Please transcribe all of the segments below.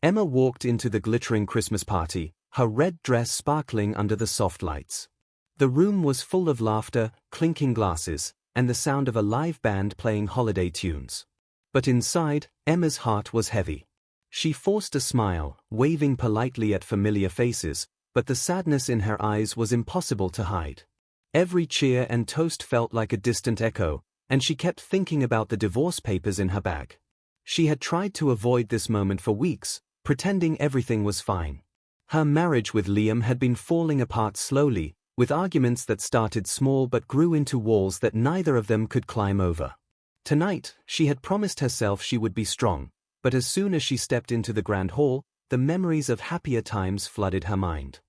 Emma walked into the glittering Christmas party, her red dress sparkling under the soft lights. The room was full of laughter, clinking glasses, and the sound of a live band playing holiday tunes. But inside, Emma's heart was heavy. She forced a smile, waving politely at familiar faces, but the sadness in her eyes was impossible to hide. Every cheer and toast felt like a distant echo, and she kept thinking about the divorce papers in her bag. She had tried to avoid this moment for weeks, pretending everything was fine. Her marriage with Liam had been falling apart slowly, with arguments that started small but grew into walls that neither of them could climb over. Tonight, she had promised herself she would be strong, but as soon as she stepped into the grand hall, the memories of happier times flooded her mind.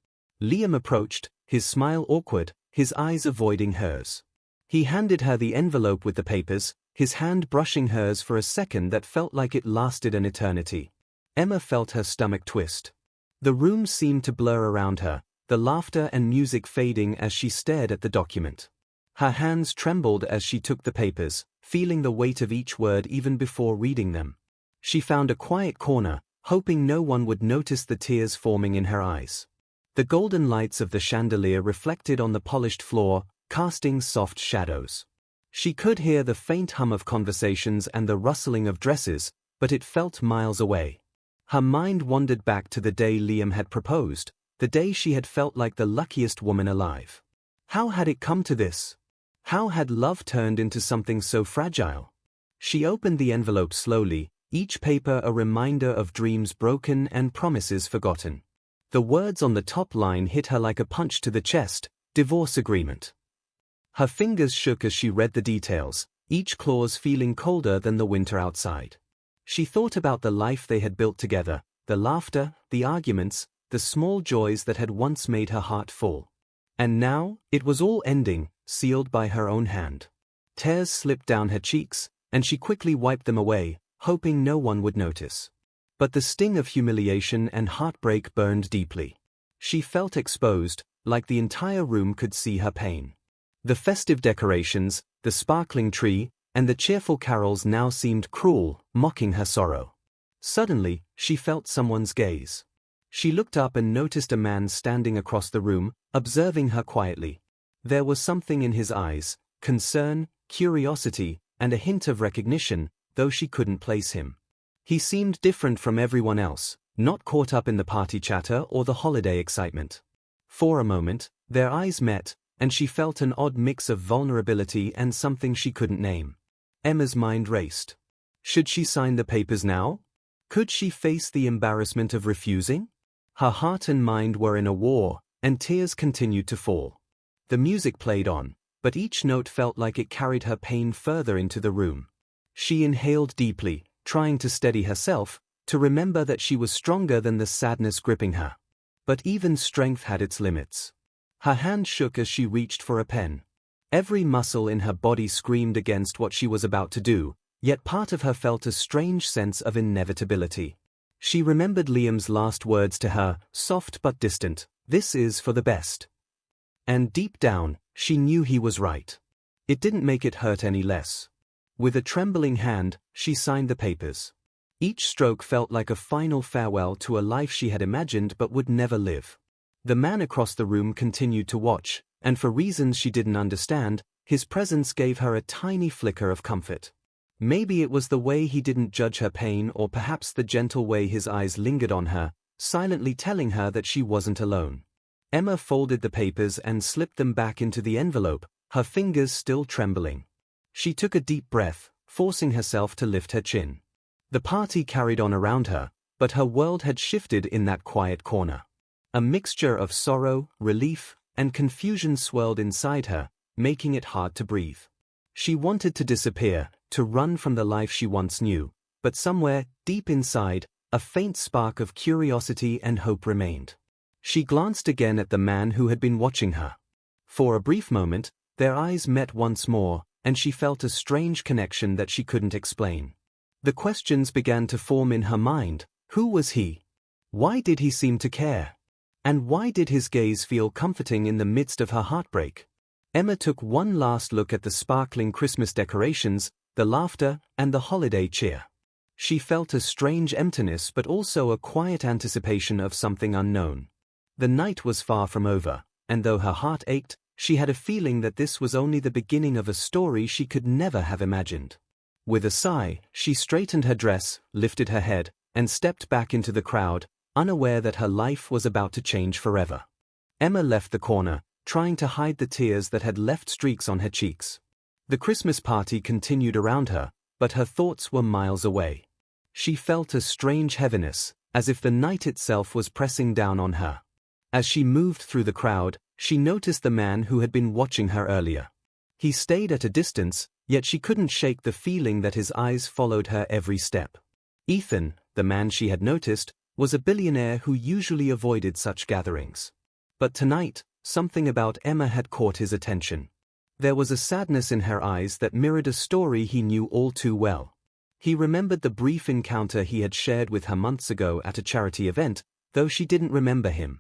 Liam approached, his smile awkward, his eyes avoiding hers. He handed her the envelope with the papers, his hand brushing hers for a second that felt like it lasted an eternity. Emma felt her stomach twist. The room seemed to blur around her, the laughter and music fading as she stared at the document. Her hands trembled as she took the papers, feeling the weight of each word even before reading them. She found a quiet corner, hoping no one would notice the tears forming in her eyes. The golden lights of the chandelier reflected on the polished floor, casting soft shadows. She could hear the faint hum of conversations and the rustling of dresses, but it felt miles away. Her mind wandered back to the day Liam had proposed, the day she had felt like the luckiest woman alive. How had it come to this? How had love turned into something so fragile? She opened the envelope slowly, each paper a reminder of dreams broken and promises forgotten. The words on the top line hit her like a punch to the chest: divorce agreement. Her fingers shook as she read the details, each clause feeling colder than the winter outside. She thought about the life they had built together, the laughter, the arguments, the small joys that had once made her heart full. And now, it was all ending, sealed by her own hand. Tears slipped down her cheeks, and she quickly wiped them away, hoping no one would notice. But the sting of humiliation and heartbreak burned deeply. She felt exposed, like the entire room could see her pain. The festive decorations, the sparkling tree, and the cheerful carols now seemed cruel, mocking her sorrow. Suddenly, she felt someone's gaze. She looked up and noticed a man standing across the room, observing her quietly. There was something in his eyes, concern, curiosity, and a hint of recognition, though she couldn't place him. He seemed different from everyone else, not caught up in the party chatter or the holiday excitement. For a moment, their eyes met, and she felt an odd mix of vulnerability and something she couldn't name. Emma's mind raced. Should she sign the papers now? Could she face the embarrassment of refusing? Her heart and mind were in a war, and tears continued to fall. The music played on, but each note felt like it carried her pain further into the room. She inhaled deeply, trying to steady herself, to remember that she was stronger than the sadness gripping her. But even strength had its limits. Her hand shook as she reached for a pen. Every muscle in her body screamed against what she was about to do, yet part of her felt a strange sense of inevitability. She remembered Liam's last words to her, soft but distant: "This is for the best." And deep down, she knew he was right. It didn't make it hurt any less. With a trembling hand, she signed the papers. Each stroke felt like a final farewell to a life she had imagined but would never live. The man across the room continued to watch, and for reasons she didn't understand, his presence gave her a tiny flicker of comfort. Maybe it was the way he didn't judge her pain, or perhaps the gentle way his eyes lingered on her, silently telling her that she wasn't alone. Emma folded the papers and slipped them back into the envelope, her fingers still trembling. She took a deep breath, forcing herself to lift her chin. The party carried on around her, but her world had shifted in that quiet corner. A mixture of sorrow, relief, and confusion swirled inside her, making it hard to breathe. She wanted to disappear, to run from the life she once knew, but somewhere, deep inside, a faint spark of curiosity and hope remained. She glanced again at the man who had been watching her. For a brief moment, their eyes met once more, and she felt a strange connection that she couldn't explain. The questions began to form in her mind. Who was he? Why did he seem to care? And why did his gaze feel comforting in the midst of her heartbreak? Emma took one last look at the sparkling Christmas decorations, the laughter, and the holiday cheer. She felt a strange emptiness but also a quiet anticipation of something unknown. The night was far from over, and though her heart ached, she had a feeling that this was only the beginning of a story she could never have imagined. With a sigh, she straightened her dress, lifted her head, and stepped back into the crowd, unaware that her life was about to change forever. Emma left the corner, trying to hide the tears that had left streaks on her cheeks. The Christmas party continued around her, but her thoughts were miles away. She felt a strange heaviness, as if the night itself was pressing down on her. As she moved through the crowd, she noticed the man who had been watching her earlier. He stayed at a distance, yet she couldn't shake the feeling that his eyes followed her every step. Ethan, the man she had noticed, was a billionaire who usually avoided such gatherings. But tonight, something about Emma had caught his attention. There was a sadness in her eyes that mirrored a story he knew all too well. He remembered the brief encounter he had shared with her months ago at a charity event, though she didn't remember him.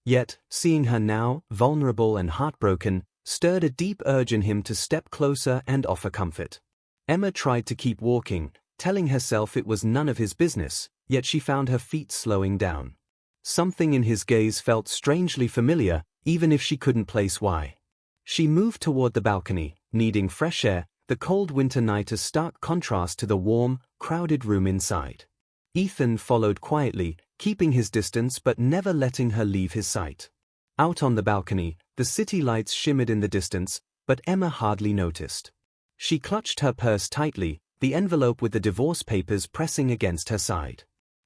Yet, seeing her now, vulnerable and heartbroken, stirred a deep urge in him to step closer and offer comfort. Emma tried to keep walking, telling herself it was none of his business, yet she found her feet slowing down. Something in his gaze felt strangely familiar, even if she couldn't place why. She moved toward the balcony, needing fresh air, the cold winter night a stark contrast to the warm, crowded room inside. Ethan followed quietly, keeping his distance but never letting her leave his sight. Out on the balcony, the city lights shimmered in the distance, but Emma hardly noticed. She clutched her purse tightly, the envelope with the divorce papers pressing against her side.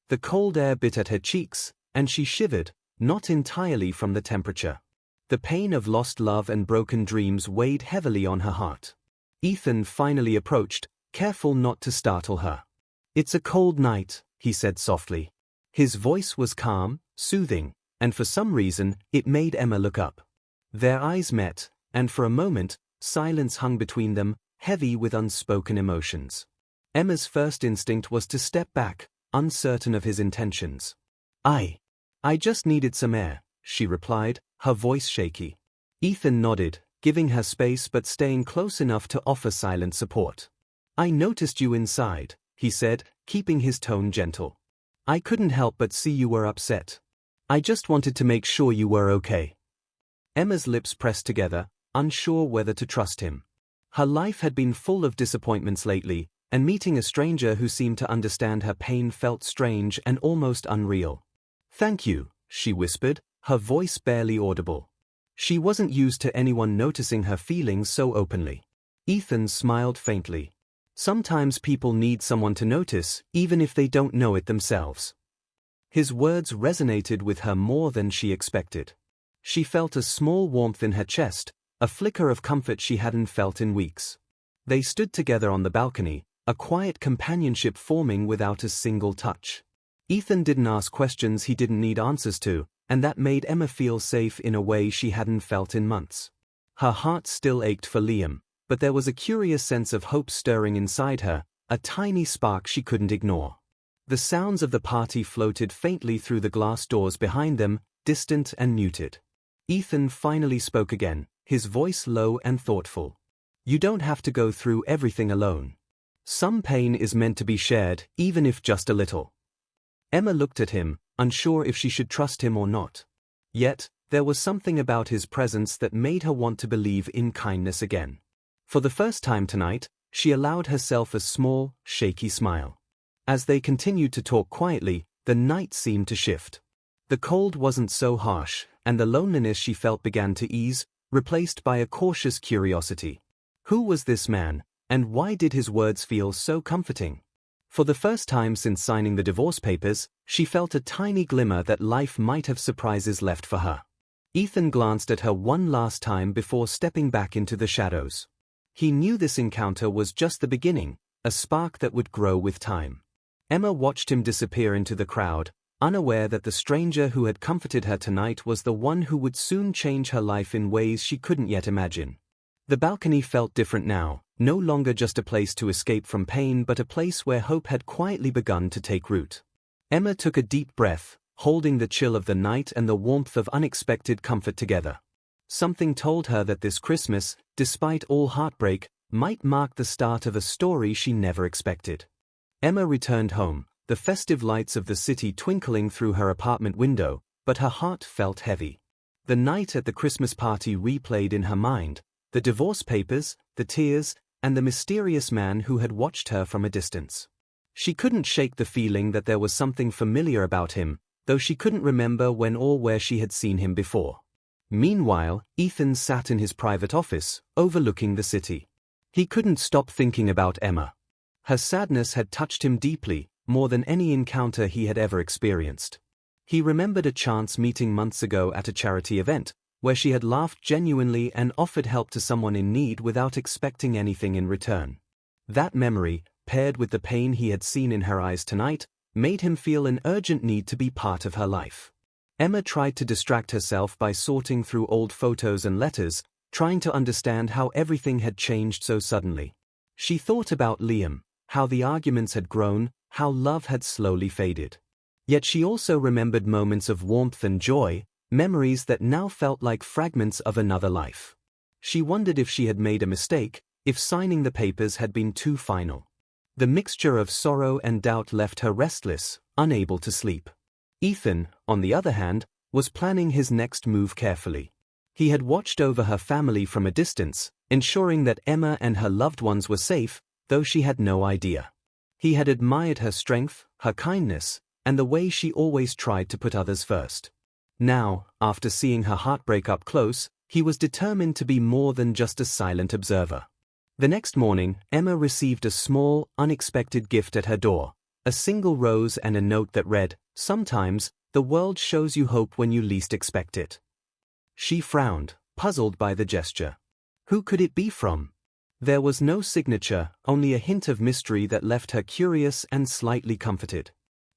The cold air bit at her cheeks, and she shivered, not entirely from the temperature. The pain of lost love and broken dreams weighed heavily on her heart. Ethan finally approached, careful not to startle her. "It's a cold night," he said softly. His voice was calm, soothing, and for some reason, it made Emma look up. Their eyes met, and for a moment, silence hung between them, heavy with unspoken emotions. Emma's first instinct was to step back, uncertain of his intentions. I just needed some air," she replied, her voice shaky. Ethan nodded, giving her space but staying close enough to offer silent support. "I noticed you inside," he said, keeping his tone gentle. "I couldn't help but see you were upset. I just wanted to make sure you were okay." Emma's lips pressed together, unsure whether to trust him. Her life had been full of disappointments lately, and meeting a stranger who seemed to understand her pain felt strange and almost unreal. "Thank you," she whispered, her voice barely audible. She wasn't used to anyone noticing her feelings so openly. Ethan smiled faintly. Sometimes people need someone to notice, even if they don't know it themselves. His words resonated with her more than she expected. She felt a small warmth in her chest, a flicker of comfort she hadn't felt in weeks. They stood together on the balcony, a quiet companionship forming without a single touch. Ethan didn't ask questions he didn't need answers to, and that made Emma feel safe in a way she hadn't felt in months. Her heart still ached for Liam, but there was a curious sense of hope stirring inside her, a tiny spark she couldn't ignore. The sounds of the party floated faintly through the glass doors behind them, distant and muted. Ethan finally spoke again, his voice low and thoughtful. "You don't have to go through everything alone. Some pain is meant to be shared, even if just a little." Emma looked at him, unsure if she should trust him or not. Yet, there was something about his presence that made her want to believe in kindness again. For the first time tonight, she allowed herself a small, shaky smile. As they continued to talk quietly, the night seemed to shift. The cold wasn't so harsh, and the loneliness she felt began to ease, replaced by a cautious curiosity. Who was this man, and why did his words feel so comforting? For the first time since signing the divorce papers, she felt a tiny glimmer that life might have surprises left for her. Ethan glanced at her one last time before stepping back into the shadows. He knew this encounter was just the beginning, a spark that would grow with time. Emma watched him disappear into the crowd, unaware that the stranger who had comforted her tonight was the one who would soon change her life in ways she couldn't yet imagine. The balcony felt different now, no longer just a place to escape from pain but a place where hope had quietly begun to take root. Emma took a deep breath, holding the chill of the night and the warmth of unexpected comfort together. Something told her that this Christmas, despite all heartbreak, might mark the start of a story she never expected. Emma returned home, the festive lights of the city twinkling through her apartment window, but her heart felt heavy. The night at the Christmas party replayed in her mind, the divorce papers, the tears, and the mysterious man who had watched her from a distance. She couldn't shake the feeling that there was something familiar about him, though she couldn't remember when or where she had seen him before. Meanwhile, Ethan sat in his private office, overlooking the city. He couldn't stop thinking about Emma. Her sadness had touched him deeply, more than any encounter he had ever experienced. He remembered a chance meeting months ago at a charity event, where she had laughed genuinely and offered help to someone in need without expecting anything in return. That memory, paired with the pain he had seen in her eyes tonight, made him feel an urgent need to be part of her life. Emma tried to distract herself by sorting through old photos and letters, trying to understand how everything had changed so suddenly. She thought about Liam, how the arguments had grown, how love had slowly faded. Yet she also remembered moments of warmth and joy, memories that now felt like fragments of another life. She wondered if she had made a mistake, if signing the papers had been too final. The mixture of sorrow and doubt left her restless, unable to sleep. Ethan, on the other hand, was planning his next move carefully. He had watched over her family from a distance, ensuring that Emma and her loved ones were safe, though she had no idea. He had admired her strength, her kindness, and the way she always tried to put others first. Now, after seeing her heartbreak up close, he was determined to be more than just a silent observer. The next morning, Emma received a small, unexpected gift at her door, a single rose and a note that read, "Sometimes, the world shows you hope when you least expect it." She frowned, puzzled by the gesture. Who could it be from? There was no signature, only a hint of mystery that left her curious and slightly comforted.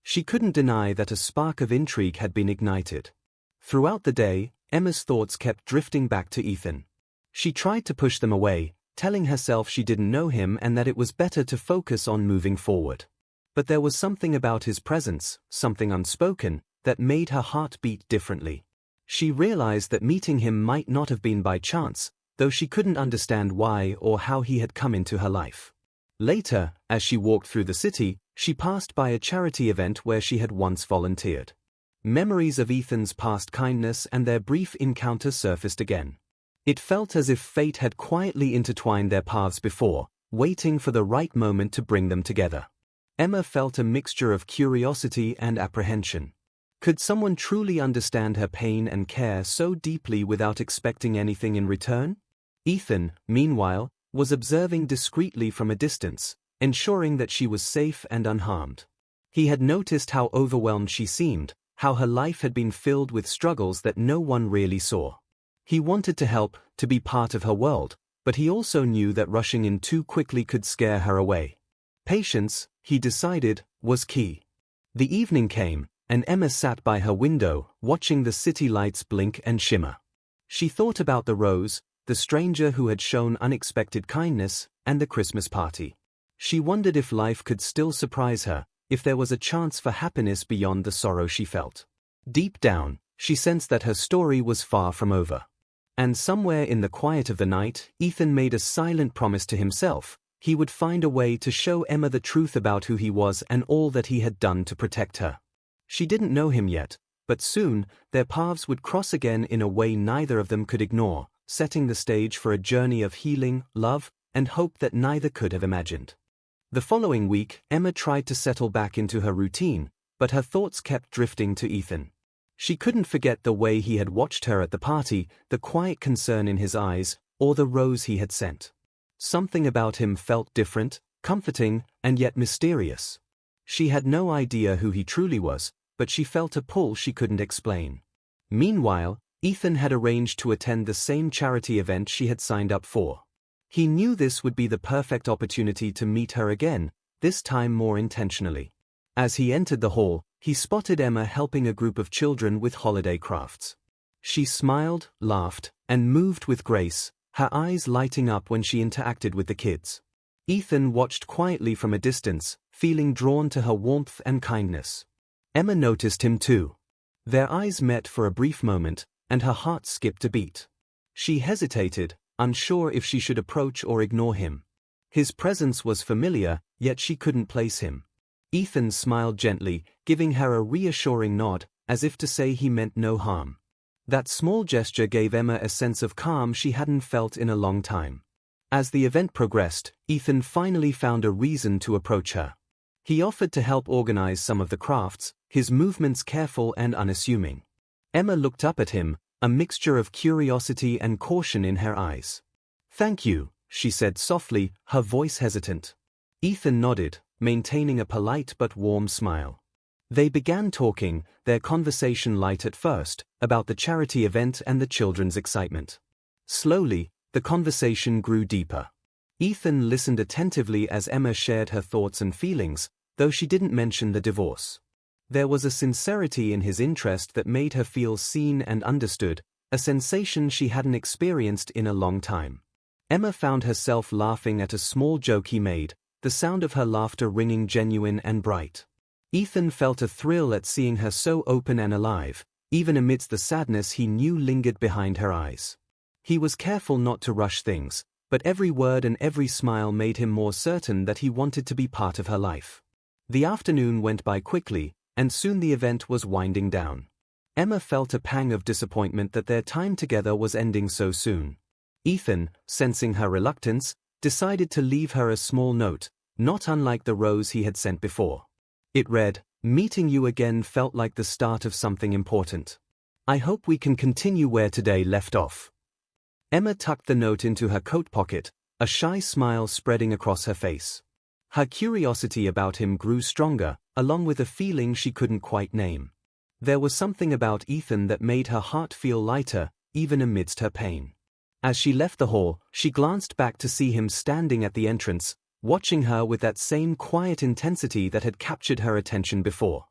She couldn't deny that a spark of intrigue had been ignited. Throughout the day, Emma's thoughts kept drifting back to Ethan. She tried to push them away, telling herself she didn't know him and that it was better to focus on moving forward. But there was something about his presence, something unspoken, that made her heart beat differently. She realized that meeting him might not have been by chance, though she couldn't understand why or how he had come into her life. Later, as she walked through the city, she passed by a charity event where she had once volunteered. Memories of Ethan's past kindness and their brief encounter surfaced again. It felt as if fate had quietly intertwined their paths before, waiting for the right moment to bring them together. Emma felt a mixture of curiosity and apprehension. Could someone truly understand her pain and care so deeply without expecting anything in return? Ethan, meanwhile, was observing discreetly from a distance, ensuring that she was safe and unharmed. He had noticed how overwhelmed she seemed, how her life had been filled with struggles that no one really saw. He wanted to help, to be part of her world, but he also knew that rushing in too quickly could scare her away. Patience, he decided, was key. The evening came, and Emma sat by her window, watching the city lights blink and shimmer. She thought about the rose, the stranger who had shown unexpected kindness, and the Christmas party. She wondered if life could still surprise her, if there was a chance for happiness beyond the sorrow she felt. Deep down, she sensed that her story was far from over. And somewhere in the quiet of the night, Ethan made a silent promise to himself. He would find a way to show Emma the truth about who he was and all that he had done to protect her. She didn't know him yet, but soon, their paths would cross again in a way neither of them could ignore, setting the stage for a journey of healing, love, and hope that neither could have imagined. The following week, Emma tried to settle back into her routine, but her thoughts kept drifting to Ethan. She couldn't forget the way he had watched her at the party, the quiet concern in his eyes, or the rose he had sent. Something about him felt different, comforting, and yet mysterious. She had no idea who he truly was, but she felt a pull she couldn't explain. Meanwhile, Ethan had arranged to attend the same charity event she had signed up for. He knew this would be the perfect opportunity to meet her again, this time more intentionally. As he entered the hall, he spotted Emma helping a group of children with holiday crafts. She smiled, laughed, and moved with grace, her eyes lighting up when she interacted with the kids. Ethan watched quietly from a distance, feeling drawn to her warmth and kindness. Emma noticed him too. Their eyes met for a brief moment, and her heart skipped a beat. She hesitated, unsure if she should approach or ignore him. His presence was familiar, yet she couldn't place him. Ethan smiled gently, giving her a reassuring nod, as if to say he meant no harm. That small gesture gave Emma a sense of calm she hadn't felt in a long time. As the event progressed, Ethan finally found a reason to approach her. He offered to help organize some of the crafts, his movements careful and unassuming. Emma looked up at him, a mixture of curiosity and caution in her eyes. "Thank you," she said softly, her voice hesitant. Ethan nodded, maintaining a polite but warm smile. They began talking, their conversation light at first, about the charity event and the children's excitement. Slowly, the conversation grew deeper. Ethan listened attentively as Emma shared her thoughts and feelings, though she didn't mention the divorce. There was a sincerity in his interest that made her feel seen and understood, a sensation she hadn't experienced in a long time. Emma found herself laughing at a small joke he made, the sound of her laughter ringing genuine and bright. Ethan felt a thrill at seeing her so open and alive, even amidst the sadness he knew lingered behind her eyes. He was careful not to rush things, but every word and every smile made him more certain that he wanted to be part of her life. The afternoon went by quickly, and soon the event was winding down. Emma felt a pang of disappointment that their time together was ending so soon. Ethan, sensing her reluctance, decided to leave her a small note, not unlike the rose he had sent before. It read, "Meeting you again felt like the start of something important. I hope we can continue where today left off." Emma tucked the note into her coat pocket, a shy smile spreading across her face. Her curiosity about him grew stronger, along with a feeling she couldn't quite name. There was something about Ethan that made her heart feel lighter, even amidst her pain. As she left the hall, she glanced back to see him standing at the entrance, watching her with that same quiet intensity that had captured her attention before.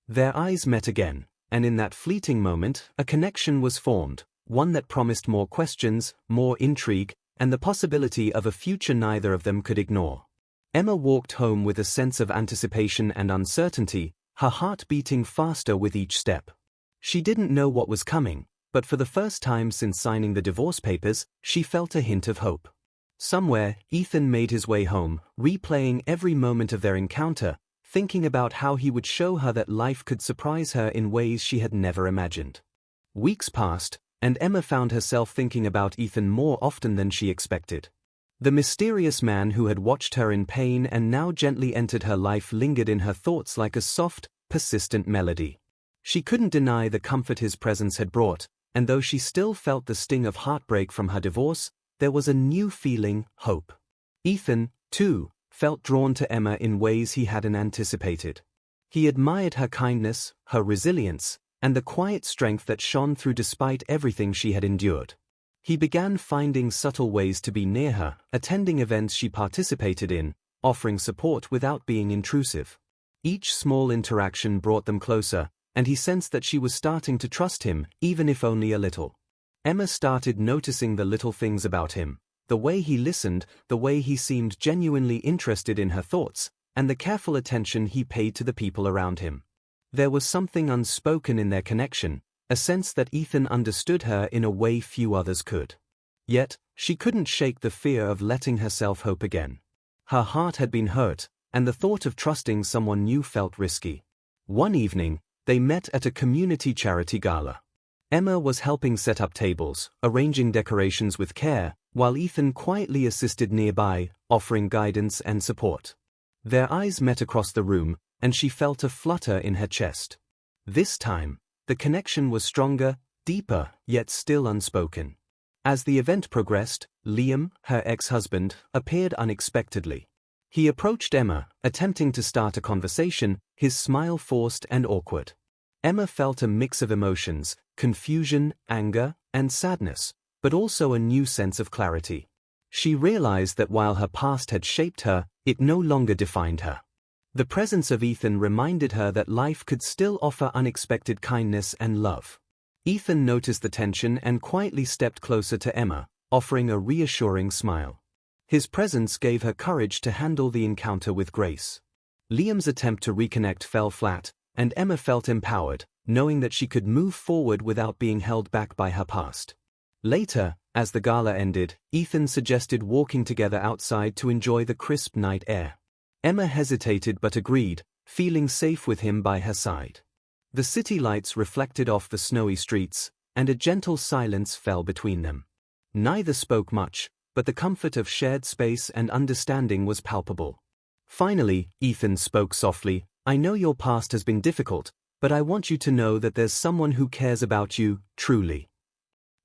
Their eyes met again, and in that fleeting moment, a connection was formed, one that promised more questions, more intrigue, and the possibility of a future neither of them could ignore. Emma walked home with a sense of anticipation and uncertainty, her heart beating faster with each step. She didn't know what was coming, but for the first time since signing the divorce papers, she felt a hint of hope. Somewhere, Ethan made his way home, replaying every moment of their encounter, thinking about how he would show her that life could surprise her in ways she had never imagined. Weeks passed, and Emma found herself thinking about Ethan more often than she expected. The mysterious man who had watched her in pain and now gently entered her life lingered in her thoughts like a soft, persistent melody. She couldn't deny the comfort his presence had brought, and though she still felt the sting of heartbreak from her divorce, there was a new feeling, hope. Ethan, too, felt drawn to Emma in ways he hadn't anticipated. He admired her kindness, her resilience, and the quiet strength that shone through despite everything she had endured. He began finding subtle ways to be near her, attending events she participated in, offering support without being intrusive. Each small interaction brought them closer, and he sensed that she was starting to trust him, even if only a little. Emma started noticing the little things about him, the way he listened, the way he seemed genuinely interested in her thoughts, and the careful attention he paid to the people around him. There was something unspoken in their connection, a sense that Ethan understood her in a way few others could. Yet, she couldn't shake the fear of letting herself hope again. Her heart had been hurt, and the thought of trusting someone new felt risky. One evening, they met at a community charity gala. Emma was helping set up tables, arranging decorations with care, while Ethan quietly assisted nearby, offering guidance and support. Their eyes met across the room, and she felt a flutter in her chest. This time, the connection was stronger, deeper, yet still unspoken. As the event progressed, Liam, her ex-husband, appeared unexpectedly. He approached Emma, attempting to start a conversation, his smile forced and awkward. Emma felt a mix of emotions, confusion, anger, and sadness, but also a new sense of clarity. She realized that while her past had shaped her, it no longer defined her. The presence of Ethan reminded her that life could still offer unexpected kindness and love. Ethan noticed the tension and quietly stepped closer to Emma, offering a reassuring smile. His presence gave her courage to handle the encounter with grace. Liam's attempt to reconnect fell flat, and Emma felt empowered, knowing that she could move forward without being held back by her past. Later, as the gala ended, Ethan suggested walking together outside to enjoy the crisp night air. Emma hesitated but agreed, feeling safe with him by her side. The city lights reflected off the snowy streets, and a gentle silence fell between them. Neither spoke much, but the comfort of shared space and understanding was palpable. Finally, Ethan spoke softly, "I know your past has been difficult, but I want you to know that there's someone who cares about you, truly."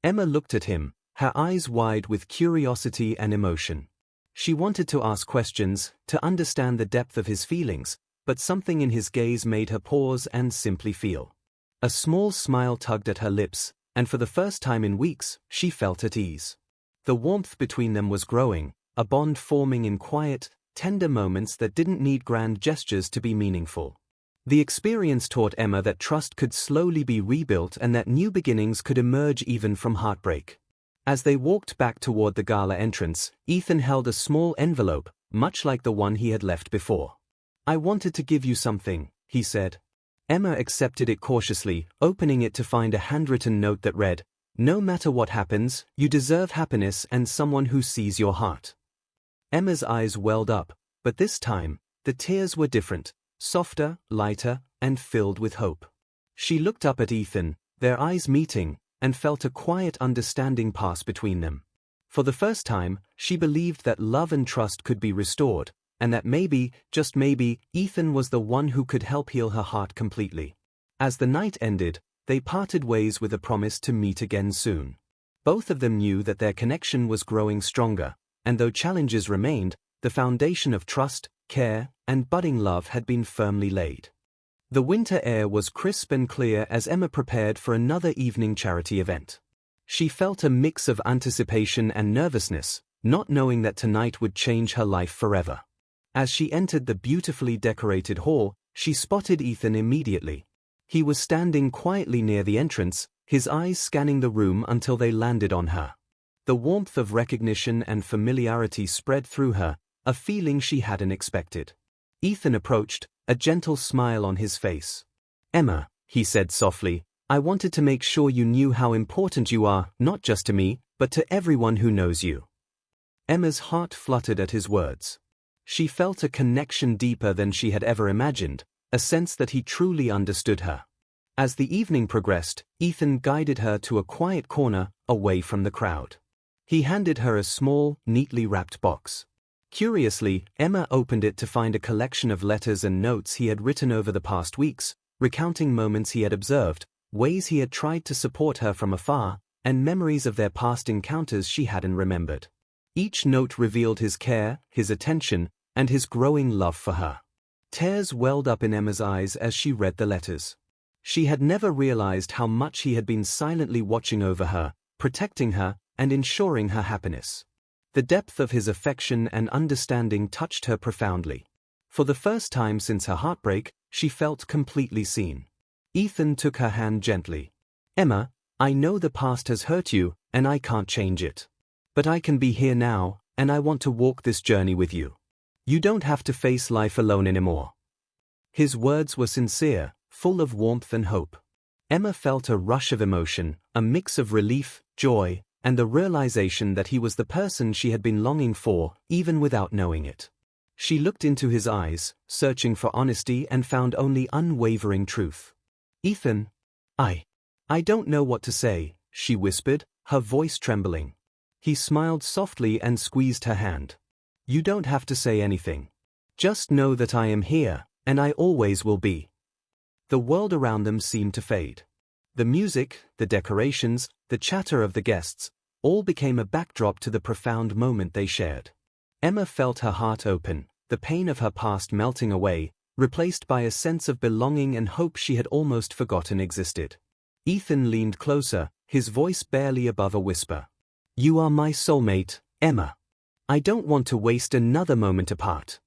Emma looked at him, her eyes wide with curiosity and emotion. She wanted to ask questions, to understand the depth of his feelings, but something in his gaze made her pause and simply feel. A small smile tugged at her lips, and for the first time in weeks, she felt at ease. The warmth between them was growing, a bond forming in quiet, tender moments that didn't need grand gestures to be meaningful. The experience taught Emma that trust could slowly be rebuilt and that new beginnings could emerge even from heartbreak. As they walked back toward the gala entrance, Ethan held a small envelope, much like the one he had left before. "I wanted to give you something," he said. Emma accepted it cautiously, opening it to find a handwritten note that read, "No matter what happens, you deserve happiness and someone who sees your heart." Emma's eyes welled up, but this time, the tears were different, softer, lighter, and filled with hope. She looked up at Ethan, their eyes meeting, and felt a quiet understanding pass between them. For the first time, she believed that love and trust could be restored, and that maybe, just maybe, Ethan was the one who could help heal her heart completely. As the night ended, they parted ways with a promise to meet again soon. Both of them knew that their connection was growing stronger, and though challenges remained, the foundation of trust, care, and budding love had been firmly laid. The winter air was crisp and clear as Emma prepared for another evening charity event. She felt a mix of anticipation and nervousness, not knowing that tonight would change her life forever. As she entered the beautifully decorated hall, she spotted Ethan immediately. He was standing quietly near the entrance, his eyes scanning the room until they landed on her. The warmth of recognition and familiarity spread through her, a feeling she hadn't expected. Ethan approached, a gentle smile on his face. "Emma," he said softly, "I wanted to make sure you knew how important you are, not just to me, but to everyone who knows you." Emma's heart fluttered at his words. She felt a connection deeper than she had ever imagined, a sense that he truly understood her. As the evening progressed, Ethan guided her to a quiet corner, away from the crowd. He handed her a small, neatly wrapped box. Curiously, Emma opened it to find a collection of letters and notes he had written over the past weeks, recounting moments he had observed, ways he had tried to support her from afar, and memories of their past encounters she hadn't remembered. Each note revealed his care, his attention, and his growing love for her. Tears welled up in Emma's eyes as she read the letters. She had never realized how much he had been silently watching over her, protecting her, and ensuring her happiness. The depth of his affection and understanding touched her profoundly. For the first time since her heartbreak, she felt completely seen. Ethan took her hand gently. "Emma, I know the past has hurt you, and I can't change it. But I can be here now, and I want to walk this journey with you. You don't have to face life alone anymore." His words were sincere, full of warmth and hope. Emma felt a rush of emotion, a mix of relief, joy, and the realization that he was the person she had been longing for, even without knowing it. She looked into his eyes, searching for honesty, and found only unwavering truth. "Ethan, I don't know what to say," she whispered, her voice trembling. He smiled softly and squeezed her hand. "You don't have to say anything. Just know that I am here, and I always will be." The world around them seemed to fade. The music, the decorations, the chatter of the guests, all became a backdrop to the profound moment they shared. Emma felt her heart open, the pain of her past melting away, replaced by a sense of belonging and hope she had almost forgotten existed. Ethan leaned closer, his voice barely above a whisper. "You are my soulmate, Emma. I don't want to waste another moment apart."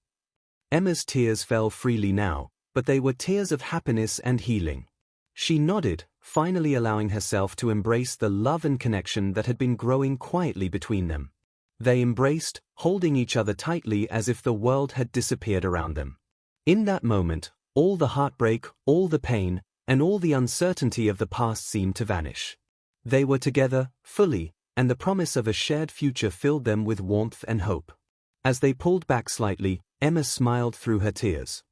Emma's tears fell freely now, but they were tears of happiness and healing. She nodded, finally allowing herself to embrace the love and connection that had been growing quietly between them. They embraced, holding each other tightly as if the world had disappeared around them. In that moment, all the heartbreak, all the pain, and all the uncertainty of the past seemed to vanish. They were together, fully, and the promise of a shared future filled them with warmth and hope. As they pulled back slightly, Emma smiled through her tears.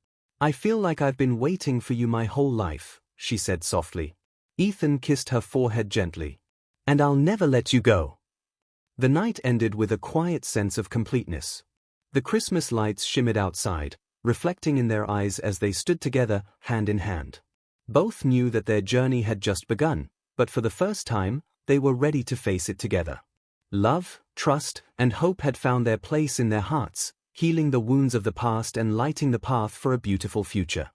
I feel like I've been waiting for you my whole life, she said softly. Ethan kissed her forehead gently. And I'll never let you go. The night ended with a quiet sense of completeness. The Christmas lights shimmered outside, reflecting in their eyes as they stood together, hand in hand. Both knew that their journey had just begun, but for the first time, they were ready to face it together. Love, trust, and hope had found their place in their hearts, healing the wounds of the past and lighting the path for a beautiful future.